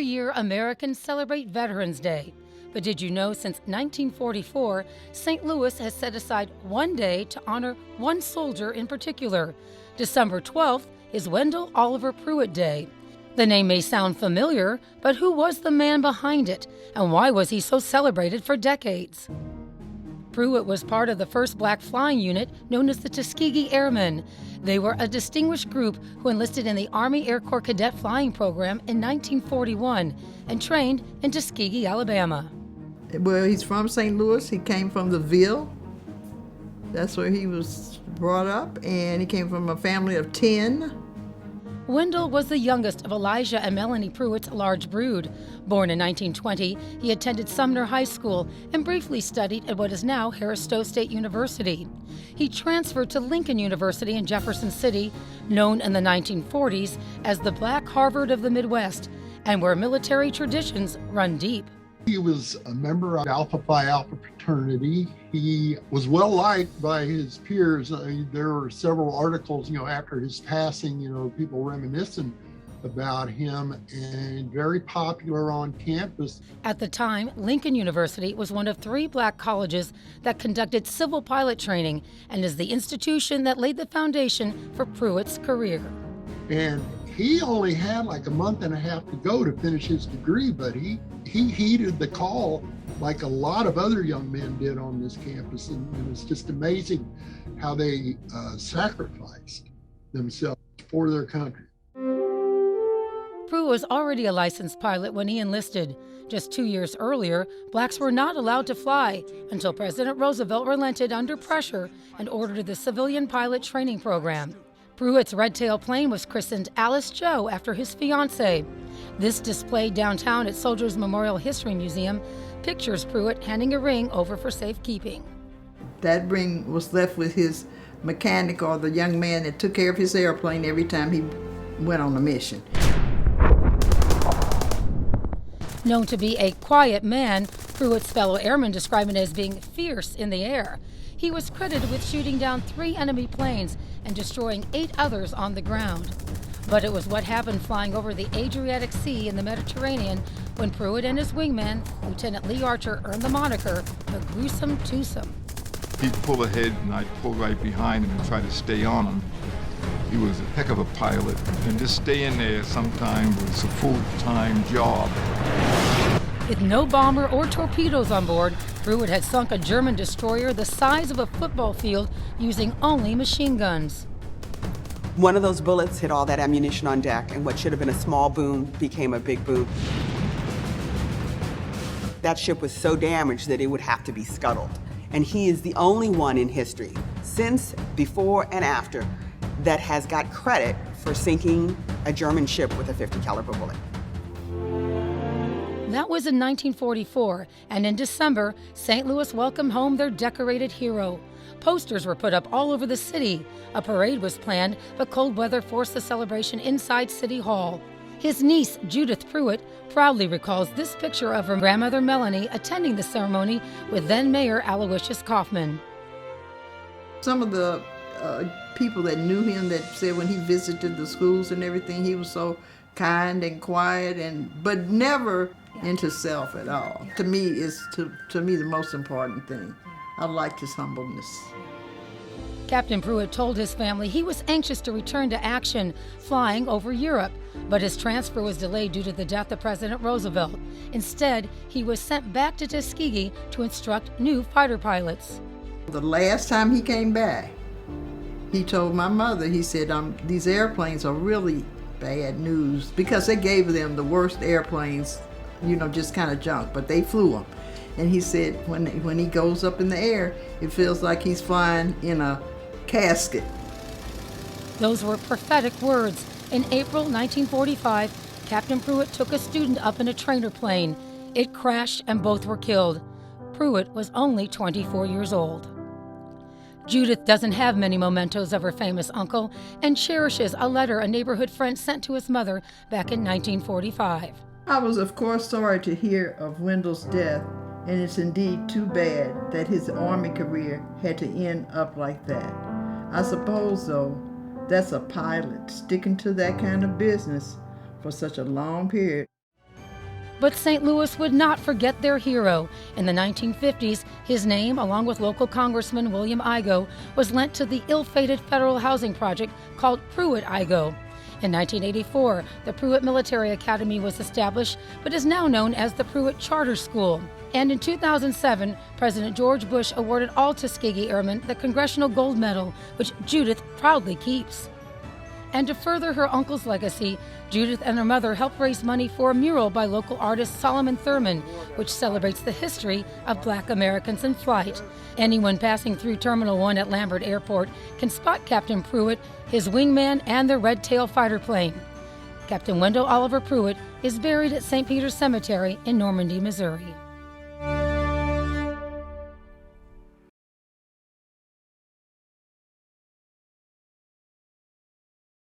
Every year, Americans celebrate Veterans Day. But did you know since 1944, St. Louis has set aside one day to honor one soldier in particular? December 12th is Wendell Oliver Pruitt Day. The name may sound familiar, but who was the man behind it, and why was he so celebrated for decades? Pruitt was part of the first black flying unit known as the Tuskegee Airmen. They were a distinguished group who enlisted in the Army Air Corps Cadet Flying Program in 1941 and trained in Tuskegee, Alabama. Well, he's from St. Louis. He came from the Ville. That's where he was brought up, and he came from a family of 10. Wendell was the youngest of Elijah and Melanie Pruitt's large brood. Born in 1920, he attended Sumner High School and briefly studied at what is now Harris Stowe State University. He transferred to Lincoln University in Jefferson City, known in the 1940s as the Black Harvard of the Midwest, and where military traditions run deep. He was a member of Alpha Phi Alpha fraternity. He was well liked by his peers. There were several articles, after his passing, people reminiscing about him, and very popular on campus. At the time, Lincoln University was one of 3 black colleges that conducted civil pilot training and is the institution that laid the foundation for Pruitt's career. And he only had like a month and a half to go to finish his degree, but he heeded the call like a lot of other young men did on this campus. And it's just amazing how they sacrificed themselves for their country. Pruitt was already a licensed pilot when he enlisted. Just 2 years earlier, blacks were not allowed to fly until President Roosevelt relented under pressure and ordered the civilian pilot training program. Pruitt's red-tail plane was christened Alice Joe after his fiancée. This displayed downtown at Soldiers Memorial History Museum pictures Pruitt handing a ring over for safekeeping. That ring was left with his mechanic, or the young man that took care of his airplane every time he went on a mission. Known to be a quiet man, Pruitt's fellow airmen describe him as being fierce in the air. He was credited with shooting down 3 enemy planes and destroying 8 others on the ground. But it was what happened flying over the Adriatic Sea in the Mediterranean when Pruitt and his wingman, Lieutenant Lee Archer, earned the moniker the Gruesome Twosome. He'd pull ahead and I'd pull right behind him and try to stay on him. He was a heck of a pilot, and just staying there sometimes was a full-time job. With no bomber or torpedoes on board, Pruitt had sunk a German destroyer the size of a football field using only machine guns. One of those bullets hit all that ammunition on deck, and what should have been a small boom became a big boom. That ship was so damaged that it would have to be scuttled. And he is the only one in history, since, before, and after, that has got credit for sinking a German ship with a .50 caliber bullet. That was in 1944, and in December, St. Louis welcomed home their decorated hero. Posters were put up all over the city. A parade was planned, but cold weather forced the celebration inside City Hall. His niece, Judith Pruitt, proudly recalls this picture of her grandmother Melanie attending the ceremony with then-Mayor Aloysius Kaufman. Some of the people that knew him that said when he visited the schools and everything, he was so kind and quiet, but never into self at all. To me, is to me the most important thing. I liked his humbleness. Captain Pruitt told his family he was anxious to return to action, flying over Europe, but his transfer was delayed due to the death of President Roosevelt. Instead, he was sent back to Tuskegee to instruct new fighter pilots. The last time he came back, he told my mother, he said, these airplanes are really bad news, because they gave them the worst airplanes, just kind of junk, but they flew them. And he said when he goes up in the air, it feels like he's flying in a casket. Those were prophetic words. In April 1945, Captain Pruitt took a student up in a trainer plane. It crashed and both were killed. Pruitt was only 24 years old. Judith doesn't have many mementos of her famous uncle and cherishes a letter a neighborhood friend sent to his mother back in 1945. I was, of course, sorry to hear of Wendell's death, and it's indeed too bad that his Army career had to end up like that. I suppose, though, that's a pilot sticking to that kind of business for such a long period. But St. Louis would not forget their hero. In the 1950s, his name, along with local Congressman William Igoe, was lent to the ill-fated federal housing project called Pruitt-Igoe. In 1984, the Pruitt Military Academy was established, but is now known as the Pruitt Charter School. And in 2007, President George Bush awarded all Tuskegee Airmen the Congressional Gold Medal, which Judith proudly keeps. And to further her uncle's legacy, Judith and her mother helped raise money for a mural by local artist Solomon Thurman, which celebrates the history of Black Americans in flight. Anyone passing through Terminal 1 at Lambert Airport can spot Captain Pruitt, his wingman, and the Red Tail fighter plane. Captain Wendell Oliver Pruitt is buried at St. Peter's Cemetery in Normandy, Missouri.